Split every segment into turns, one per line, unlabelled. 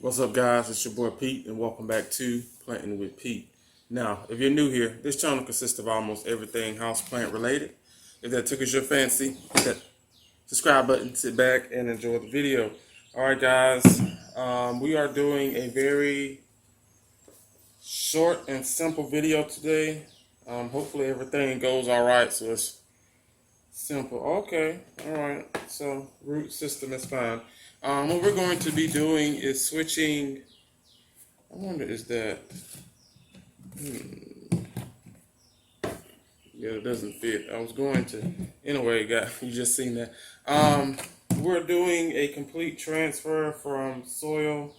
What's up, guys? It's your boy Pete, and welcome back to Planting with Pete. Now, if you're new here, this channel consists of almost everything houseplant related. If that tickles your fancy, hit that subscribe button, sit back, and enjoy the video. All right, guys, we are doing a very short and simple video today. Hopefully everything goes all right, so it's simple. Okay, all right, so root system is fine. What we're going to be doing is switching. I wonder, is that? Yeah, it doesn't fit. I was going to. Anyway, guys, you just seen that. We're doing a complete transfer from soil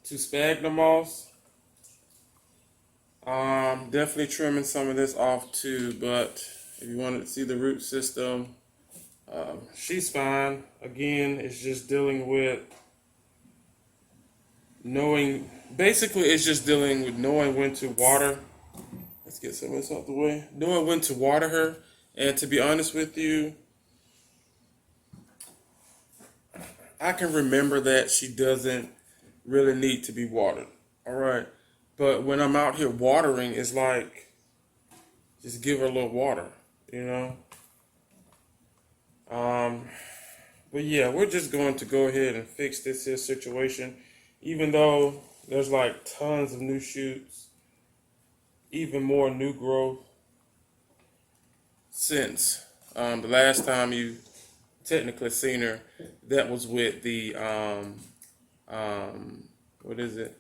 to sphagnum moss. Definitely trimming some of this off too, but if you wanted to see the root system, she's fine. Again, it's just dealing with knowing, basically it's just dealing with knowing when to water. Let's get some of this out the way. Knowing when to water her. And to be honest with you, I can remember that she doesn't really need to be watered. All right. But when I'm out here watering, it's like, just give her a little water, you know? But yeah, we're just going to go ahead and fix this here situation. Even though there's like tons of new shoots, even more new growth since the last time you technically seen her. That was with the what is it?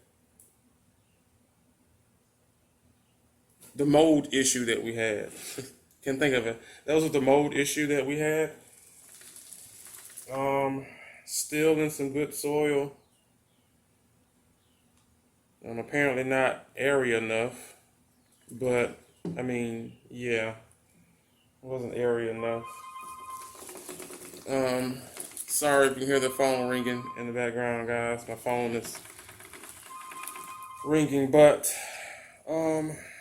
The mold issue that we had. Can't think of it. That was with the mold issue that we had. Still in some good soil. Apparently not airy enough, but I mean, yeah, it wasn't airy enough. Sorry if you hear the phone ringing in the background, guys. My phone is ringing, but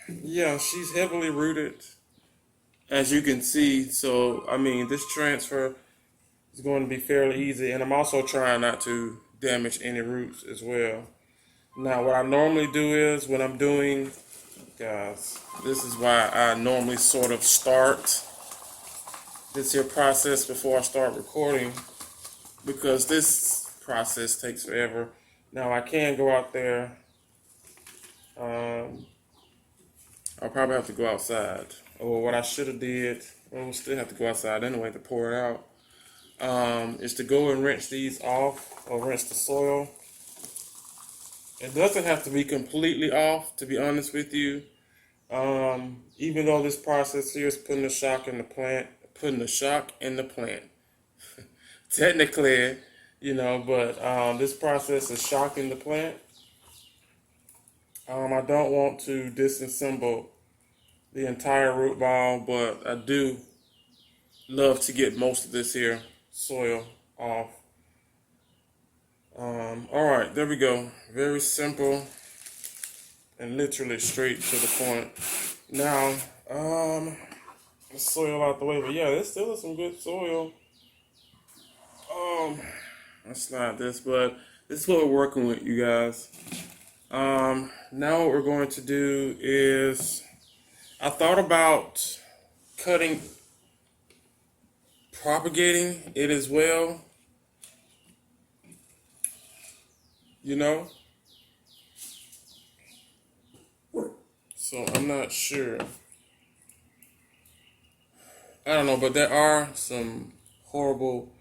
yeah, she's heavily rooted, as you can see. So I mean, this transfer is going to be fairly easy, and I'm also trying not to damage any roots as well. Now, what I normally do is, when I'm doing, guys, this is why I normally sort of start this here process before I start recording, because this process takes forever. Now, I can go out there. I'll probably have to go outside. Or what I should have did, well, we'll still have to go outside anyway to pour it out, is to go and rinse these off, or rinse the soil. It doesn't have to be completely off, to be honest with you. Even though this process here is putting the shock in the plant, technically, you know, but this process is shocking the plant. I don't want to disassemble the entire root ball, but I do love to get most of this here soil off. All right, there we go. Very simple and literally straight to the point. Now, the soil out the way, but yeah, there's still some good soil. Let's slide this, but this is what we're working with, you guys. Now what we're going to do is, I thought about propagating it as well. You know? So I'm not sure. I don't know, but there are some horrible,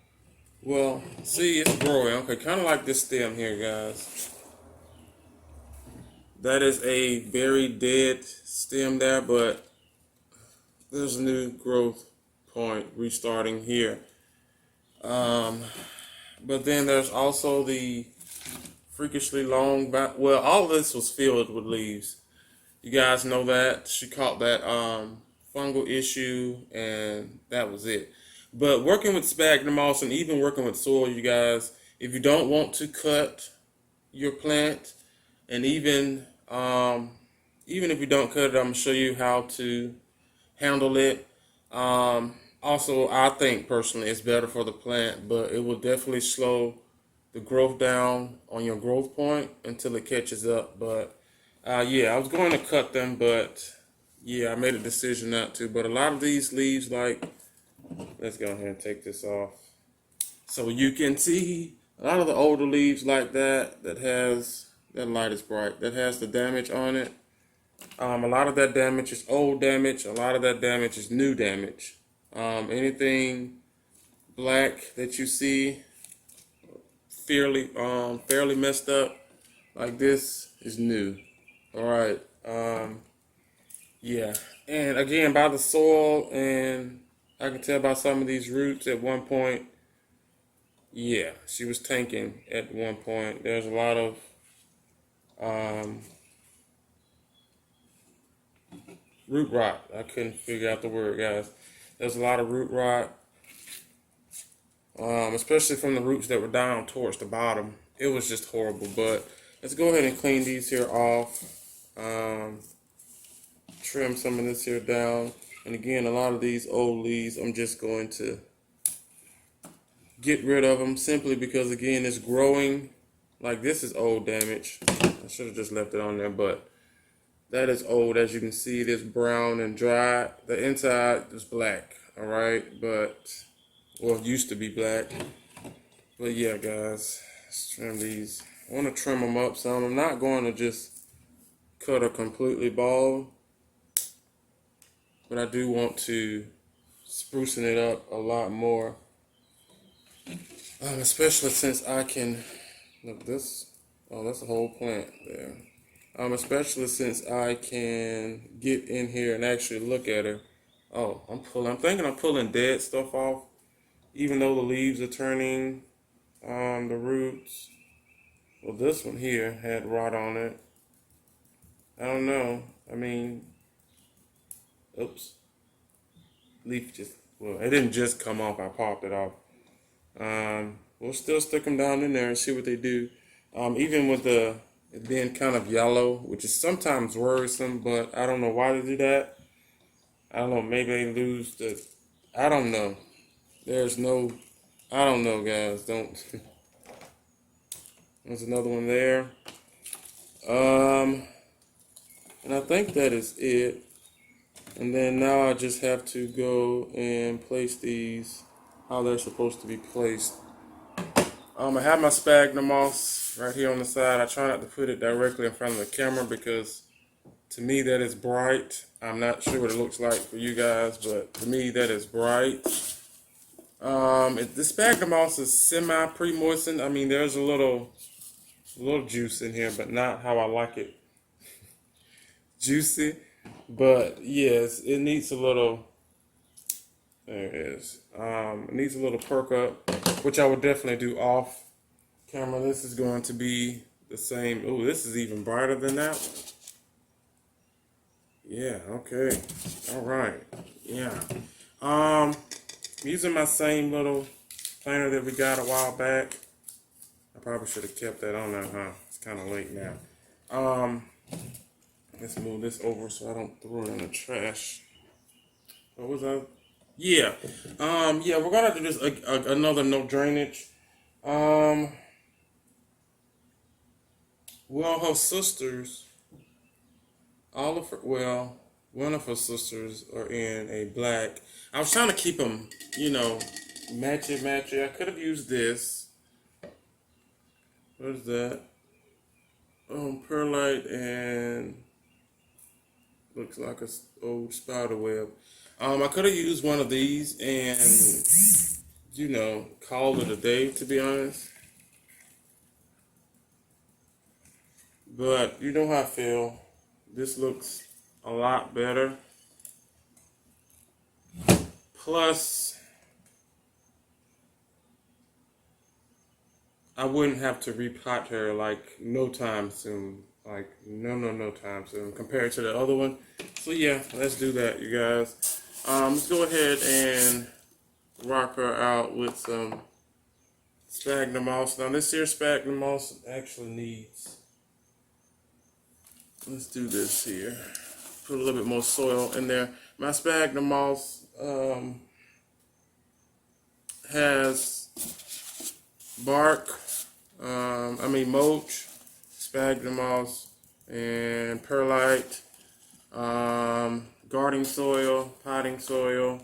well, see, it's growing. Okay, kind of like this stem here, guys. That is a very dead stem there, but there's a new growth point restarting here. But then there's also the freakishly long, well, all of this was filled with leaves. You guys know that. She caught that fungal issue, and that was it. But working with sphagnum moss and even working with soil, you guys, if you don't want to cut your plant, and even if you don't cut it, I'm going to show you how to handle it. Also, I think personally it's better for the plant, but it will definitely slow the growth down on your growth point until it catches up. But yeah, I was going to cut them, but yeah, I made a decision not to. But a lot of these leaves, like, let's go ahead and take this off. So you can see a lot of the older leaves like that, that light is bright, that has the damage on it. A lot of that damage is old damage. A lot of that damage is new damage. Anything black that you see fairly messed up like this is new. All right. Yeah. And again, by the soil, and I can tell by some of these roots at one point, yeah, she was tanking at one point. There's a lot of root rot. I couldn't figure out the word, guys. There's a lot of root rot, especially from the roots that were down towards the bottom. It was just horrible. But let's go ahead and clean these here off. Trim some of this here down. And again, a lot of these old leaves, I'm just going to get rid of them simply because, again, it's growing. Like, this is old damage. I should have just left it on there, but that is old. As you can see, it is brown and dry. The inside is black, all right? But, well, it used to be black. But yeah, guys, let's trim these. I want to trim them up some. I'm not going to just cut her completely bald, but I do want to sprucing it up a lot more. Especially since I can, look this, oh, that's a whole plant there. Especially since I can get in here and actually look at her. Oh, I'm thinking I'm pulling dead stuff off, even though the leaves are turning on the roots. Well, this one here had rot on it. I don't know. I mean, oops. Leaf just, well, it didn't just come off. I popped it off. We'll still stick them down in there and see what they do. Even with it being kind of yellow, which is sometimes worrisome, but I don't know why they do that. I don't know, maybe they lose I don't know. I don't know, guys, don't. There's another one there. And I think that is it. And then now I just have to go and place these how they're supposed to be placed. I have my Sphagnum moss right here on the side. I try not to put it directly in front of the camera because to me that is bright. I'm not sure what it looks like for you guys, but to me that is bright. The Sphagnum moss is semi pre-moistened. I mean, there's a little juice in here, but not how I like it. Juicy. But yes, it needs a little. There it is. It needs a little perk up, which I would definitely do off camera. This is going to be the same. Oh, this is even brighter than that one. Yeah, okay. All right. Yeah. Using my same little planter that we got a while back. I probably should have kept that on there, huh? It's kind of late now. Let's move this over so I don't throw it in the trash. What was that? Yeah. Yeah, we're gonna have to do another no drainage. Well, her sisters, one of her sisters are in a black. I was trying to keep them, matchy. I could have used this. What is that? Perlite and looks like a old spider web. I could have used one of these and, called it a day, to be honest. But you know how I feel. This looks a lot better. Plus, I wouldn't have to repot her like no time soon. Like no time soon compared to the other one. So yeah, let's do that, you guys. Let's go ahead and rock her out with some Sphagnum moss. Now this here Sphagnum moss actually needs, let's do this here. Put a little bit more soil in there. My Sphagnum moss has bark mulch, sphagnum moss, and perlite, garden soil, potting soil,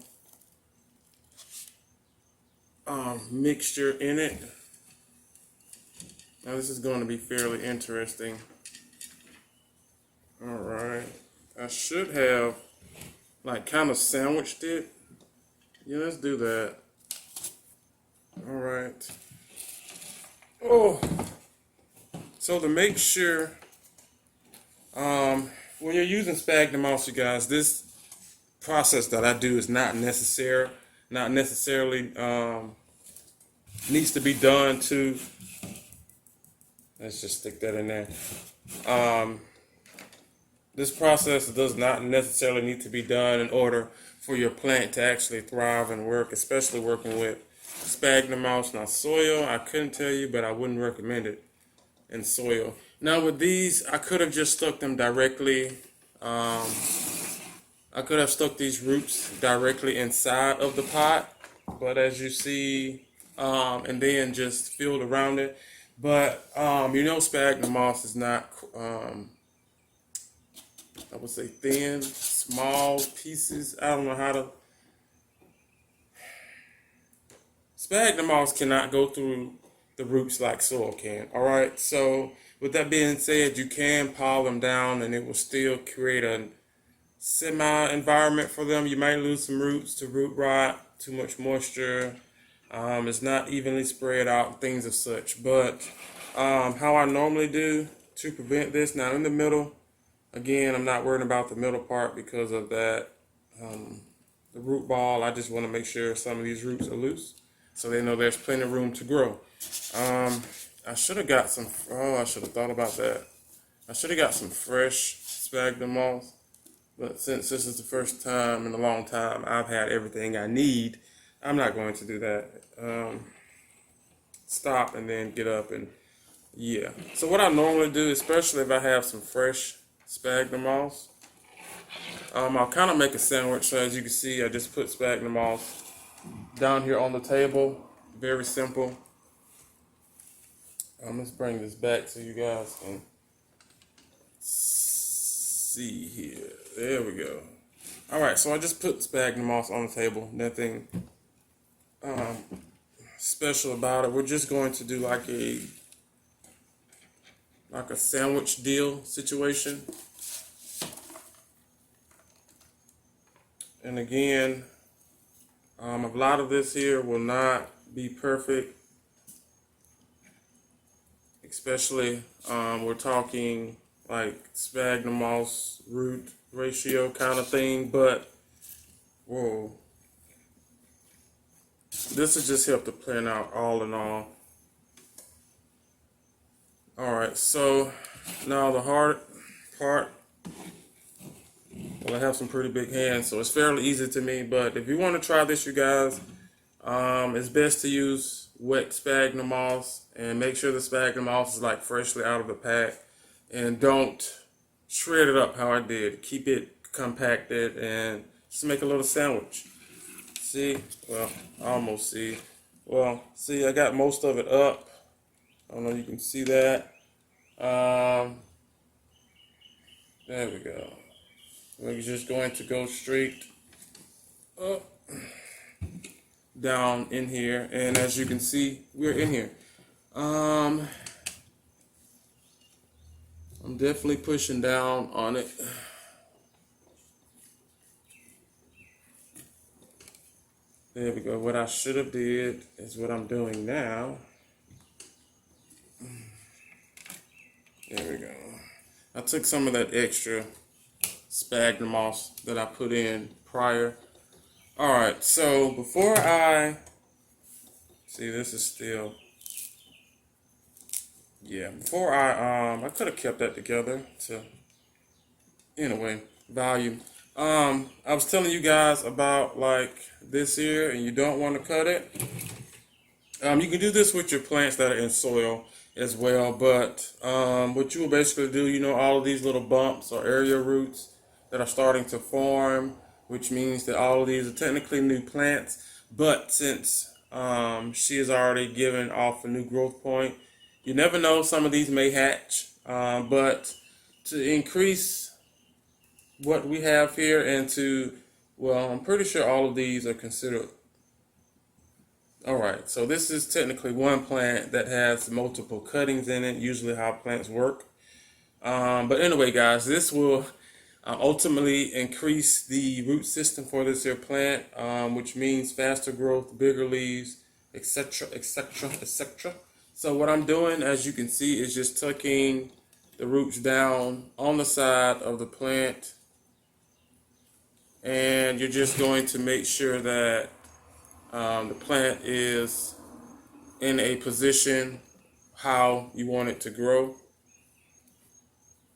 mixture in it. Now this is going to be fairly interesting. All right, I should have like kind of sandwiched it. Yeah, let's do that. All right. Oh, so to make sure, when you're using sphagnum moss, you guys, this process that I do is not necessarily needs to be done to. Let's just stick that in there. This process does not necessarily need to be done in order for your plant to actually thrive and work, especially working with sphagnum moss. Now soil, I couldn't tell you, but I wouldn't recommend it in soil. Now with these, I could have just stuck them directly. I could have stuck these roots directly inside of the pot, but as you see, and then just filled around it. But sphagnum moss is not, I would say thin, small pieces. I don't know how to. Sphagnum moss cannot go through the roots like soil can. All right. So with that being said, you can pile them down, and it will still create a semi-environment for them. You might lose some roots to root rot, too much moisture. It's not evenly spread out, things of such. But how I normally do to prevent this, now in the middle, again, I'm not worried about the middle part because of that, the root ball. I just want to make sure some of these roots are loose so they know there's plenty of room to grow. I should have got some, I should have thought about that. I should have got some fresh sphagnum moss, but since this is the first time in a long time I've had everything I need, I'm not going to do that. Stop and then get up and yeah. So what I normally do, especially if I have some fresh sphagnum moss, I'll kind of make a sandwich. So as you can see, I just put sphagnum moss down here on the table. Very simple. Let's bring this back so you guys can see here. There we go. All right, so I just put sphagnum moss on the table. Nothing special about it. We're just going to do like a sandwich deal situation. And again, a lot of this here will not be perfect, especially we're talking like sphagnum moss root ratio kind of thing, but whoa, this will just help the plant out all in all. All right, so now the hard part. Well, I have some pretty big hands, so it's fairly easy to me. But if you want to try this, you guys, it's best to use wet sphagnum moss and make sure the sphagnum moss is like freshly out of the pack, and don't shred it up how I did. Keep it compacted and just make a little sandwich. See? Well, almost see. Well, see, I got most of it up. I don't know if you can see that. There we go. We're just going to go straight up, down in here, and as you can see, we're in here. I'm definitely pushing down on it. There we go. What I should have did is what I'm doing now. There we go. I took some of that extra sphagnum moss that I put in prior. All right, so before I see, this is still, yeah, before I could have kept that together to, anyway, volume. I was telling you guys about like this here, and you don't want to cut it. You can do this with your plants that are in soil as well, but what you will basically do, all of these little bumps or area roots that are starting to form, which means that all of these are technically new plants, but since she has already given off a new growth point, You never know, some of these may hatch, but to increase what we have here and to, well, I'm pretty sure all of these are considered. All right, so this is technically one plant that has multiple cuttings in it, usually how plants work. But anyway, guys, this will ultimately increase the root system for this here plant, which means faster growth, bigger leaves, etc., etc., etc. So what I'm doing, as you can see, is just tucking the roots down on the side of the plant, and you're just going to make sure that the plant is in a position how you want it to grow,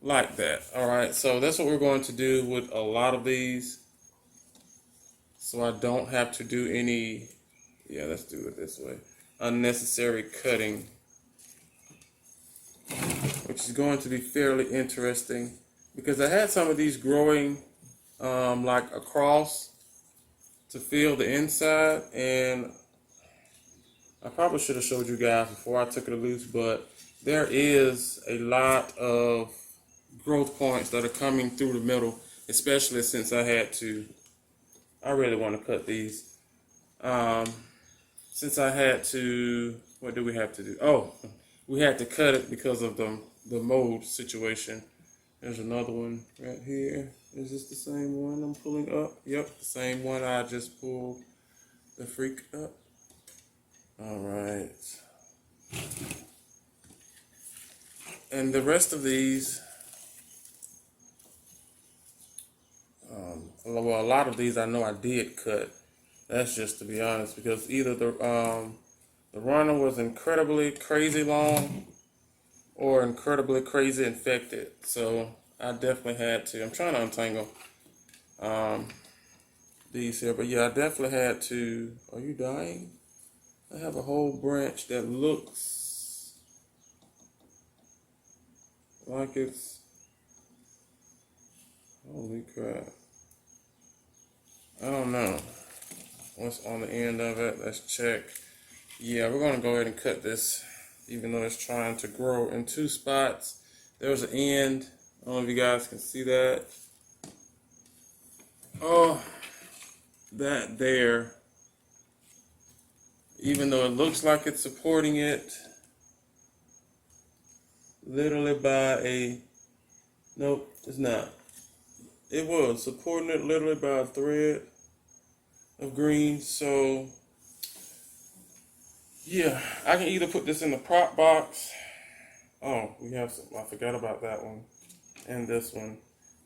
like that. All right, so that's what we're going to do with a lot of these, so I don't have to do any, yeah, let's do it this way, unnecessary cutting, which is going to be fairly interesting because I had some of these growing like across to fill the inside, and I probably should have showed you guys before I took it loose, but there is a lot of growth points that are coming through the middle, especially since I really want to cut these. Since I had to, what do we have to do? Oh, we had to cut it because of the mold situation. There's another one right here. Is this the same one I'm pulling up? Yep, the same one I just pulled the freak up. All right. And the rest of these, well, a lot of these I know I did cut. That's just to be honest, because either the runner was incredibly crazy long or incredibly crazy infected. So I definitely had to. I'm trying to untangle these here, but yeah, I definitely had to. Are you dying? I have a whole branch that looks like it's, holy crap. I don't know what's on the end of it. Let's check. Yeah, we're gonna go ahead and cut this, even though it's trying to grow in two spots. There's an end. I don't know if you guys can see that. Oh, that there. Even though it looks like it's supporting it, literally by a, nope, it's not. It was supporting it literally by a thread of green. So yeah, I can either put this in the prop box. Oh, we have some, I forgot about that one and this one.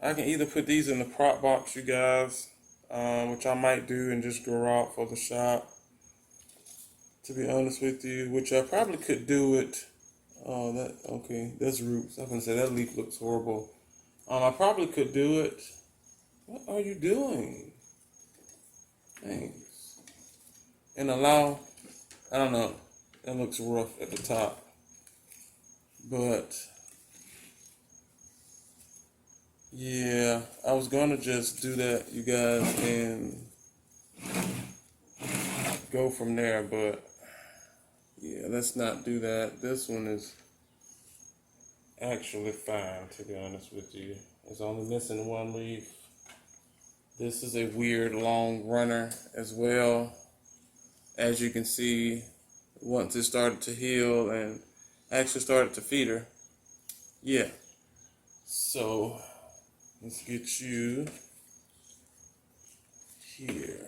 I can either put these in the prop box, you guys, which I might do and just grow out for the shop, to be honest with you, which I probably could do it. Oh, that, okay, that's roots. I was gonna say that leaf looks horrible. I probably could do it. What are you doing? Thanks. And allow, I don't know, that looks rough at the top. But yeah, I was gonna just do that, you guys, and go from there, but yeah, let's not do that. This one is actually fine, to be honest with you. It's only missing one leaf. This is a weird long runner as well. As you can see, once it started to heal and actually started to feed her. Yeah. So let's get you here.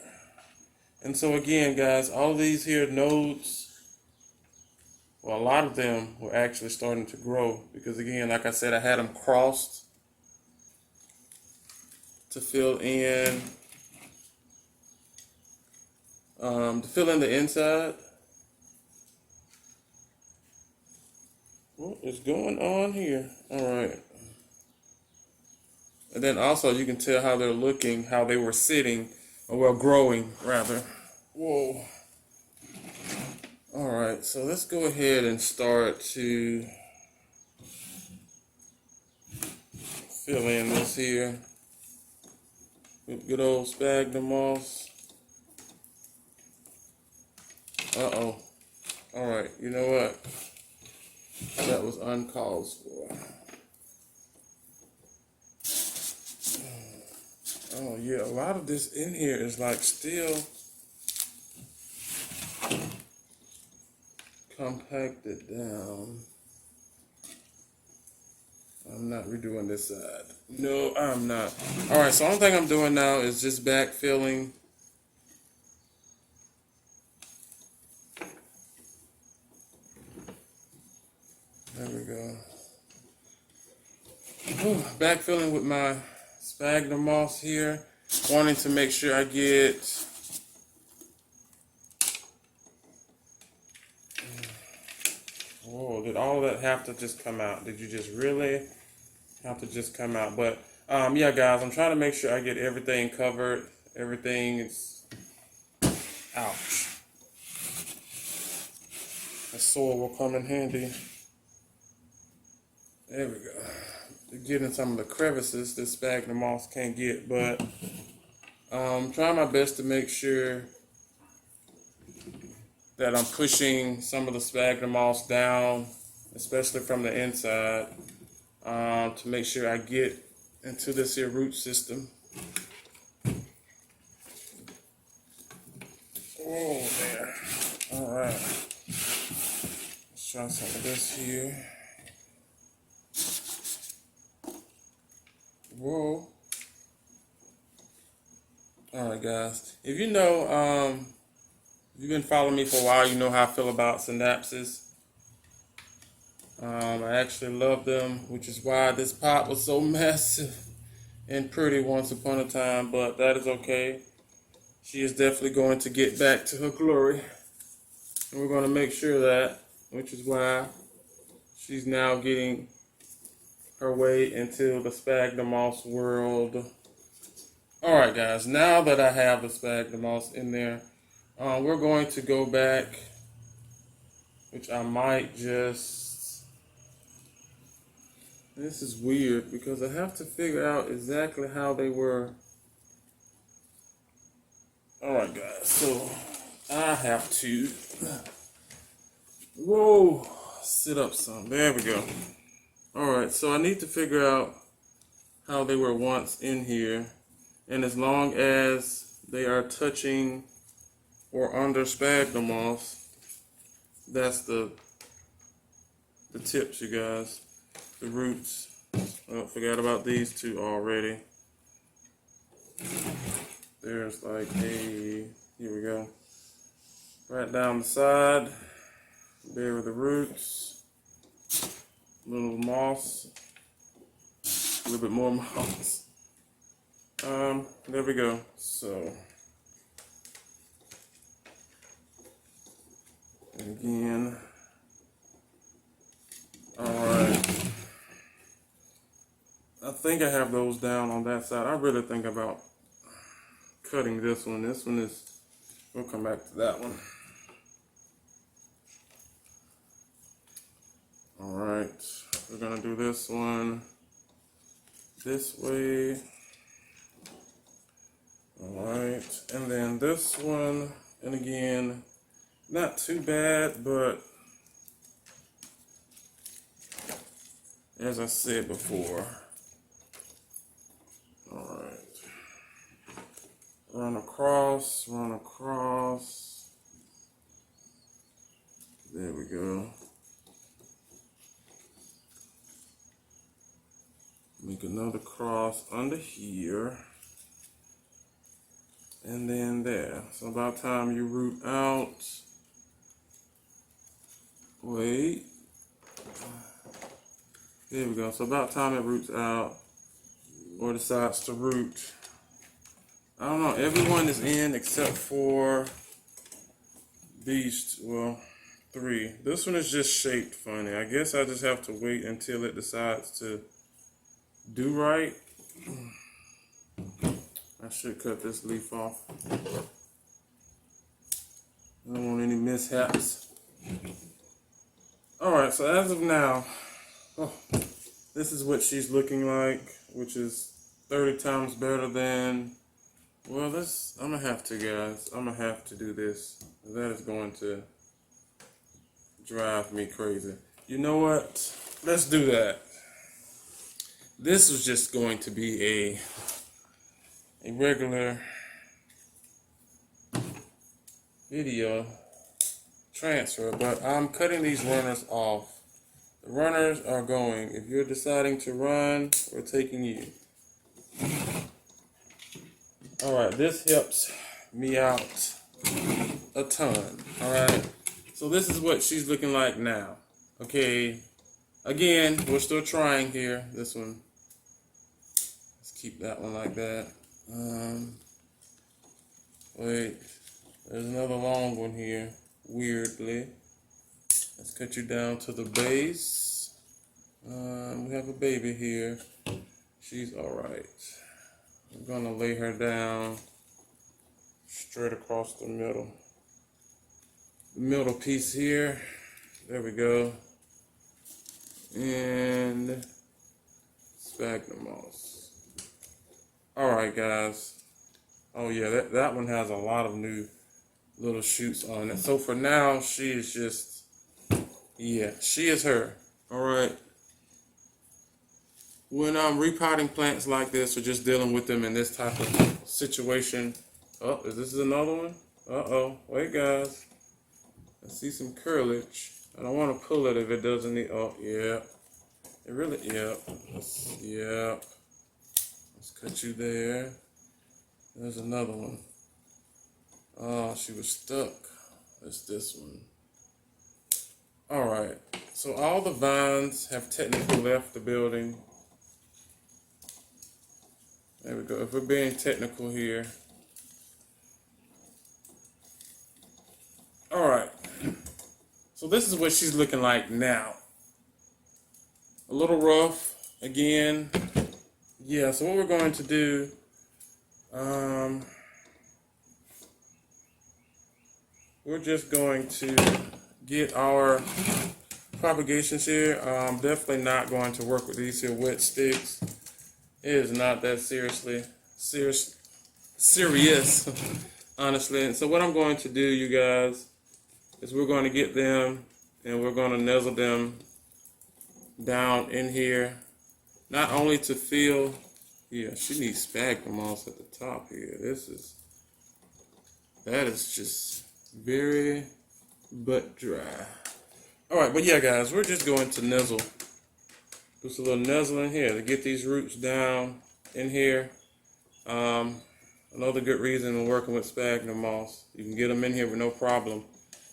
And so again, guys, all these here nodes, well, a lot of them were actually starting to grow because, again, like I said, I had them crossed to fill in the inside. What is going on here? All right. And then also you can tell how they're looking, how they were sitting, or well, growing rather. Whoa. All right, so let's go ahead and start to fill in this here with good old Sphagnum moss. Uh-oh. All right, you know what? that was uncalled for. Oh yeah, a lot of this in here is like still compacted down. I'm not redoing this side. No, I'm not. All right, so the only thing I'm doing now is just backfilling. There we go. Ooh, backfilling with my Sphagnum moss here. Wanting to make sure I get whoa, did all that have to just come out? Did you just really have to just come out? But yeah, guys, I'm trying to make sure I get everything covered. Everything is, ouch. The soil will come in handy. There we go. Getting some of the crevices that Sphagnum moss can't get, but trying my best to make sure that I'm pushing some of the Sphagnum moss down, especially from the inside, to make sure I get into this here root system. Oh, there. All right. Let's try some of this here. Whoa. All right, guys. If you know, if you've been following me for a while, you know how I feel about Scindapsus. I actually love them, which is why this pot was so massive and pretty once upon a time, but that is okay. She is definitely going to get back to her glory. And we're going to make sure that, which is why she's now getting her way into the Sphagnum moss world. All right, guys, now that I have the Sphagnum moss in there, we're going to go back, which I might just, this is weird because I have to figure out exactly how they were. All right, guys, so I have to, whoa, sit up some. There we go. All right, so I need to figure out how they were once in here. And as long as they are touching or under Sphagnum moss, that's the tips, you guys. The roots. Oh, forgot about these two already. There's like a, here we go. Right down the side. There are the roots. Little moss. A little bit more moss. There we go. So, and again, all right. I think I have those down on that side. I really think about cutting this one. This one is, we'll come back to that one. All right, we're gonna do this one this way. All right, and then this one, and again, not too bad, but as I said before, all right, run across, there we go. Make another cross under here. And then there. So about time you root out. Wait. There we go. So about time it roots out or decides to root. I don't know. Everyone is in except for these, well, three. This one is just shaped funny. I guess I just have to wait until it decides to do right. I should cut this leaf off. I don't want any mishaps. Alright, so as of now, this is what she's looking like, which is 30 times better than, well, this, I'm gonna have to, guys. I'm gonna have to do this. That is going to drive me crazy. You know what? Let's do that. This was just going to be a regular video transfer, but I'm cutting these runners off. The runners are going. If you're deciding to run, we're taking you. Alright, this helps me out a ton. Alright, so this is what she's looking like now. Okay, again, we're still trying here. This one, let's keep that one like that. Wait, there's another long one here, weirdly. Let's cut you down to the base. We have a baby here. She's alright. I'm gonna lay her down straight across the middle. The middle piece here. There we go. And Sphagnum moss. Alright, guys. Oh yeah, that one has a lot of new little shoots on it. So for now, she is just, yeah, she is her. Alright. When I'm repotting plants like this or just dealing with them in this type of situation. Oh, is this another one? Uh-oh. Wait, guys. I see some curlage. I don't want to pull it if it doesn't need, oh, yeah. It really, yeah. Yeah. Let's cut you there. There's another one. Oh, she was stuck. That's this one. All right. So all the vines have technically left the building. There we go. If we're being technical here. All right. So this is what she's looking like now. A little rough again. Yeah, so what we're going to do, we're just going to get our propagations here. I'm definitely not going to work with these here wet sticks. It is not that serious, honestly. And so what I'm going to do, you guys, is we're going to get them and we're going to nuzzle them down in here. Not only to feel, yeah, she needs sphagnum moss at the top here. That is just very butt dry. All right, but yeah, guys, we're just going to nuzzle. Just a little nuzzle in here to get these roots down in here. Another good reason when working with sphagnum moss, you can get them in here with no problem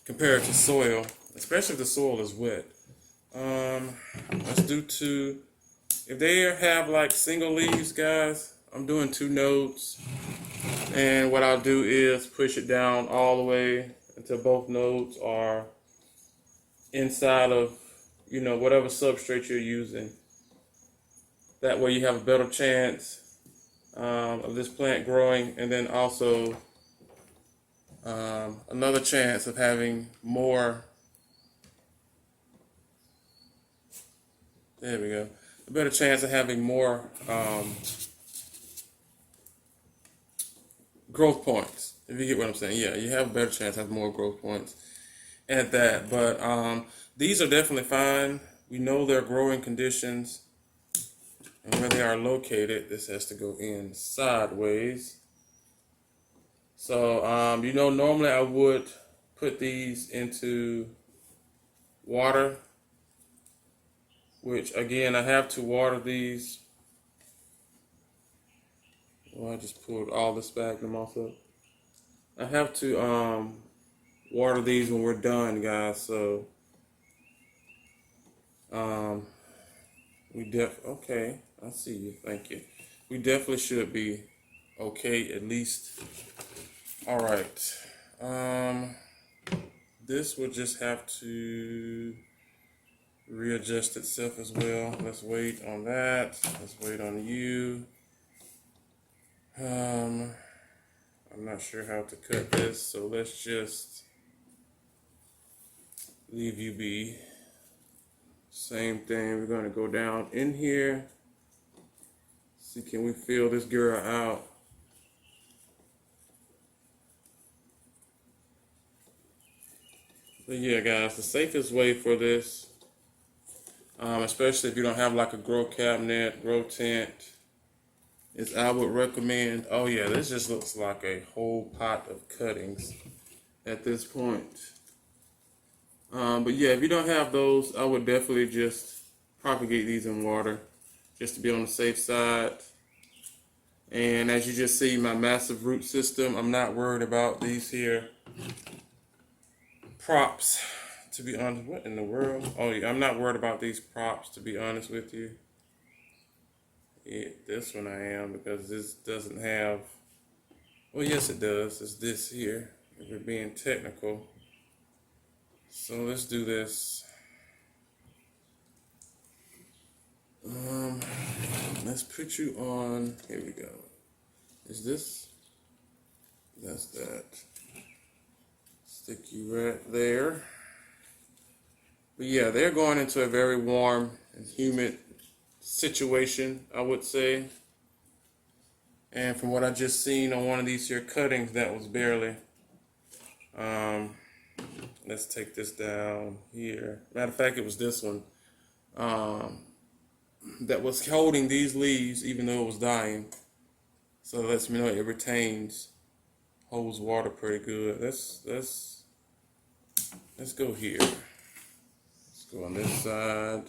compared to soil, especially if the soil is wet. Let's do 2. If they have like single leaves, guys, I'm doing 2 nodes. And what I'll do is push it down all the way until both nodes are inside of, you know, whatever substrate you're using. That way you have a better chance of this plant growing, and then also another chance of having more, there we go, a better chance of having more growth points, if you get what I'm saying. Yeah, you have a better chance of having more growth points at that. But these are definitely fine. We know their growing conditions and where they are located. This has to go in sideways. So, you know, normally I would put these into water, which again, I have to water these. Well, I just pulled all the sphagnum off of. I have to water these when we're done, guys. So, okay, I see you. Thank you. We definitely should be okay, at least. All right. This will just have to readjust itself as well. Let's wait on that. Let's wait on you. I'm not sure how to cut this, so let's just leave you be. Same thing, we're gonna go down in here. See, can we feel this girl out? But yeah, guys, the safest way for this especially if you don't have like a grow cabinet, grow tent. I would recommend. Oh yeah, this just looks like a whole pot of cuttings at this point. But yeah, if you don't have those, I would definitely just propagate these in water just to be on the safe side. And as you just see, my massive root system, I'm not worried about these here props, to be honest. What in the world? Oh yeah, I'm not worried about these props, to be honest with you. Yeah, this one I am, because this doesn't have, well yes it does, it's this here, if we're being technical. So let's do this. Let's put you on, here we go. Is this? That's that. Stick you right there. But yeah, they're going into a very warm and humid situation, I would say. And from what I just seen on one of these here cuttings, that was barely. Let's take this down here. Matter of fact, it was this one that was holding these leaves, even though it was dying. So that lets me know it retains, holds water pretty good. Let's go here. Let's go on this side,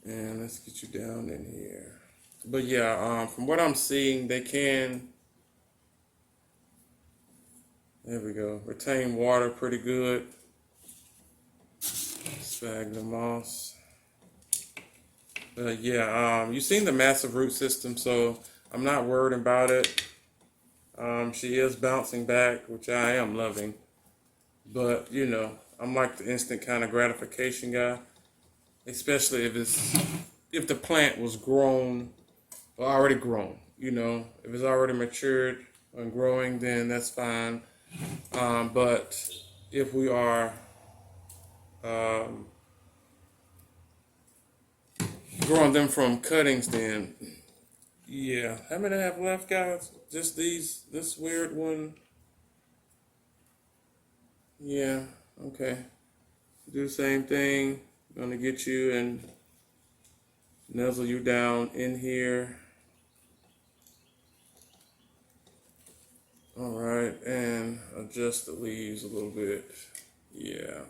and let's get you down in here. But yeah, from what I'm seeing, they can, there we go, retain water pretty good. Sphagnum moss. But yeah, you've seen the massive root system, so I'm not worried about it. She is bouncing back, which I am loving. But, you know, I'm like the instant kind of gratification guy, especially if the plant was grown or already grown. You know, if it's already matured and growing, then that's fine. But if we are growing them from cuttings, then yeah. How many I have left, guys? Just this weird one. Yeah, okay. Do the same thing. I'm gonna get you and nuzzle you down in here. All right, and adjust the leaves a little bit. Yeah.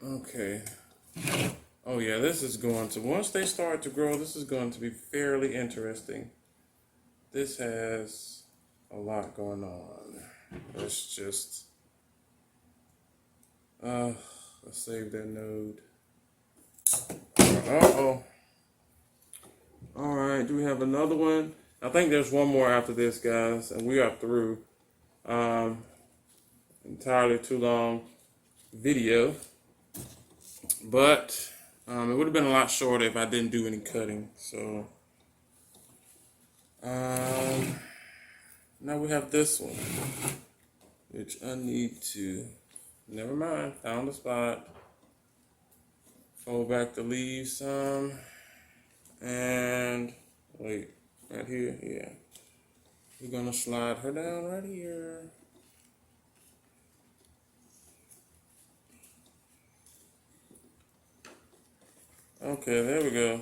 Okay. Oh yeah, this is going to, once they start to grow, this is going to be fairly interesting. This has a lot going on. Let's just, let's save that node. Uh-oh. All right, do we have another one? I think there's one more after this, guys, and we are through. Entirely too long video, but it would have been a lot shorter if I didn't do any cutting. So now we have this one, which I need to, never mind, found the spot. Fold back the leaves some, and wait, right here, yeah. We're gonna slide her down right here. Okay, there we go.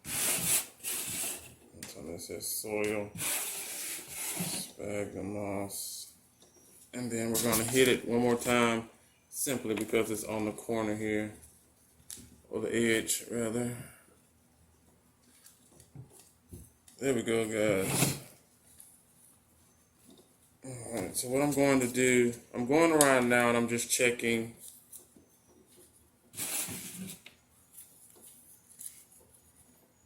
So this says soil, sphagnum moss, and then we're gonna hit it one more time, simply because it's on the corner here, or the edge rather. There we go, guys. All right, so what I'm going to do, I'm going around now and I'm just checking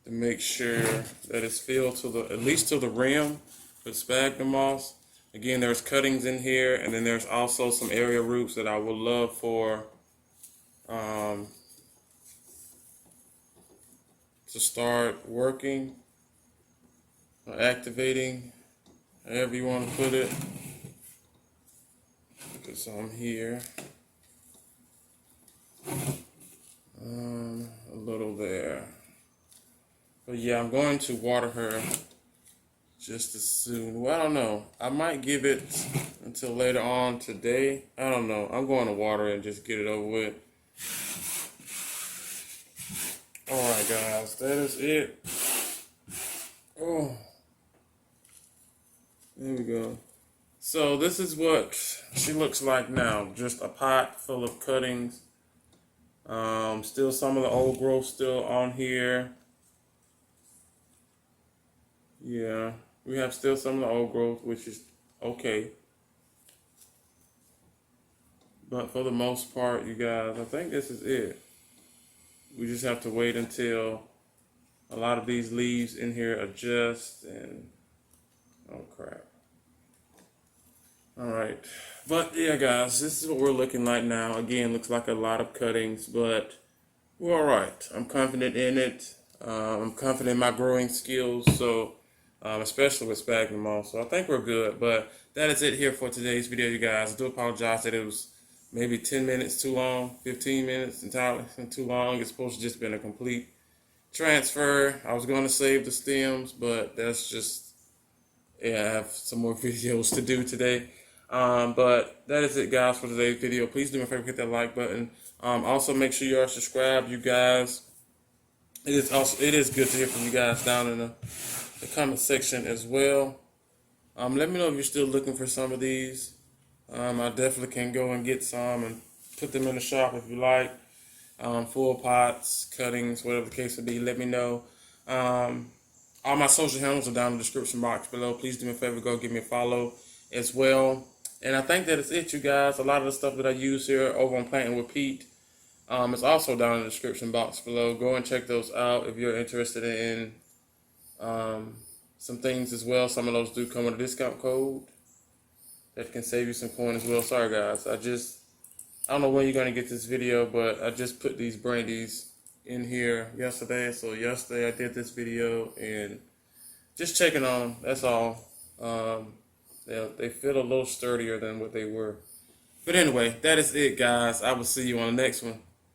to make sure that it's filled to the, at least to the rim with sphagnum moss. Again, there's cuttings in here, and then there's also some area roots that I would love for to start working or activating, however you want to put it. Put some here. A little there. But yeah, I'm going to water her just as soon. Well, I don't know. I might give it until later on today. I don't know. I'm going to water it and just get it over with. Alright guys, that is it. Oh, there we go. So this is what she looks like now. Just a pot full of cuttings. Still some of the old growth still on here. Yeah, we have still some of the old growth, which is okay. But for the most part, you guys, I think this is it. We just have to wait until a lot of these leaves in here adjust and, oh crap. All right, but yeah guys, this is what we're looking like now. Again, looks like a lot of cuttings, but we're all right. I'm confident in it. I'm confident in my growing skills, so especially with Sphagnum Moss. So I think we're good, but that is it here for today's video, you guys. I do apologize that it was maybe 10 minutes too long, 15 minutes entirely too long. It's supposed to just been a complete transfer. I was going to save the stems, but that's just, yeah, I have some more videos to do today. But that is it, guys, for today's video. Please do me a favor, hit that like button. Also, make sure you are subscribed, you guys. It is good to hear from you guys down in the comment section as well. Let me know if you're still looking for some of these. I definitely can go and get some and put them in the shop if you like. Full pots, cuttings, whatever the case would be. Let me know. All my social handles are down in the description box below. Please do me a favor, go give me a follow as well. And I think that is it, you guys. A lot of the stuff that I use here over on Plantnwitpete is also down in the description box below. Go and check those out if you're interested in some things as well. Some of those do come with a discount code that can save you some coin as well. Sorry, guys. I don't know when you're going to get this video, but I just put these brandies in here yesterday. So yesterday I did this video and just checking on them. That's all. They feel a little sturdier than what they were. But anyway, that is it, guys. I will see you on the next one.